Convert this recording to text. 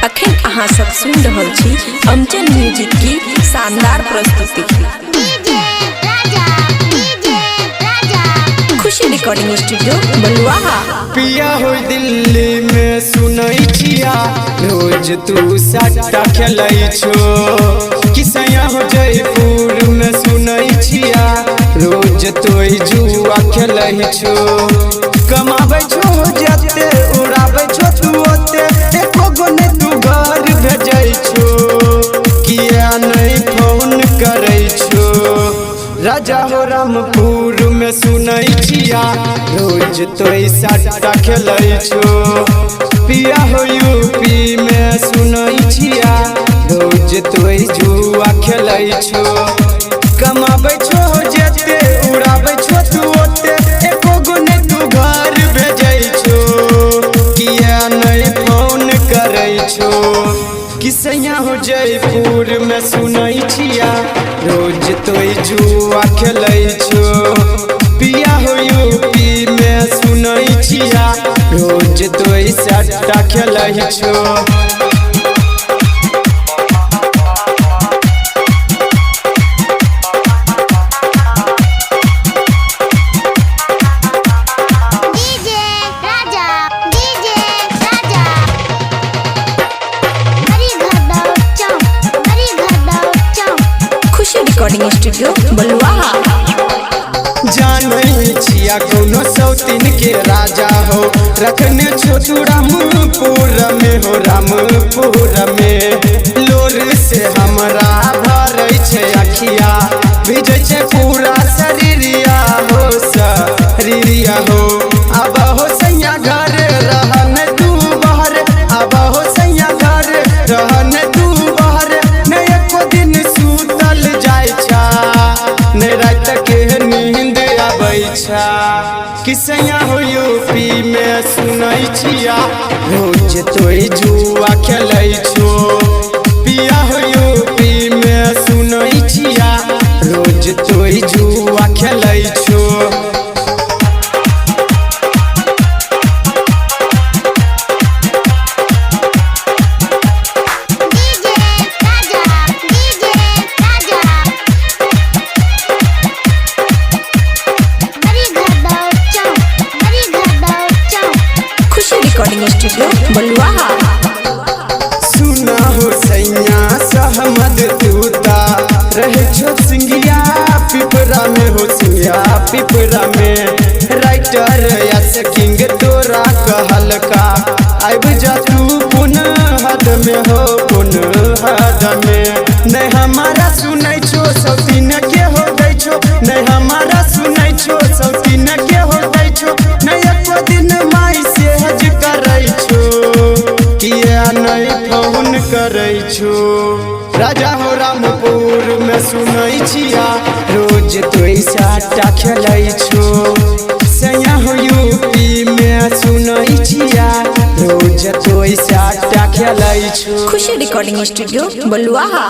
अखन अहाँ सब सुन रहल छी अमचन म्यूजिक की शानदार प्रस्तुति। खुशी रिकॉर्डिंग स्टूडियो बलुआहा। पिया हो दिल्ली में सुनई छिया रोज तू सट्टा खेलै छो। किसया हो जयपुर में सुनई छिया रोज तोई जुआ खेलै छो। कमाबै छो जते उड़ाबै छो तू ओते एको गो ने तू घर भेजै छो। किया नहीं फोन करै छो। राजा हो रामपुर में सुनई छिया रोज तोई सट्टा खेलै छो। पिया हो यूपी में सुनई छिया रोज तोई जुआ खेलै छो। कमाबै छो जते उड़ाबै छो तू ओते एको गो ने तू घर भेजै छो। किया नहीं फोन करै छो। किसया हो जयपुर में सुनई छिया रोज तोई जुआ खेलै छो। पिया हो यूपी में सुनई छिया रोज तोई सट्टा खेलै छो। रिकॉर्डिंग स्टूडियो बलुआहा। जानै छिया कोनो सौतीन के राजा हो रखने छो तू रामपुर में हो। रामपुर में लोर से हमरा भरै छे अखिया भिजै छे पूरा शरीरिया हो शरीरिया हो। अब हो सैया घर रहन तू बाहर अब हो सैया घर रहन तू बाहर ने एको दिन सुतल जाय छा ने रात के नींद आबै छा। किसया हो यूपी में सुनई छिया रोज तोई जुआ खेलै छो। पिया हो यूपी में सुनई छिया रोज तोई जुआ खेलै छो। रिकॉर्डिंग स्टूडियो बलुआहा। सुना हो सैया सहमद तूता रहे छो सिंगिया पिपरा में हो सिंगिया पिपरा में। राइटर यस किंग तोरा कहल का आइब जा तू पुनः हद में हो पुनः हद में। नहीं हमारा सुनै छो सौतीन के हो गई छो। नहीं हमारा सुनै छो सौतीन के हो गई छो। नहीं एको दिन माई से हज करै छो। किया नहीं फोन करै छो। राजा हो रामपुर में सुनई छिया रोज तोई सट्टा खेलै छो। सैया हो यूपी में सुनई छिया रोज तोई सट्टा खेलै छो। खुशी रिकॉर्डिंग स्टूडियो बलुआहा।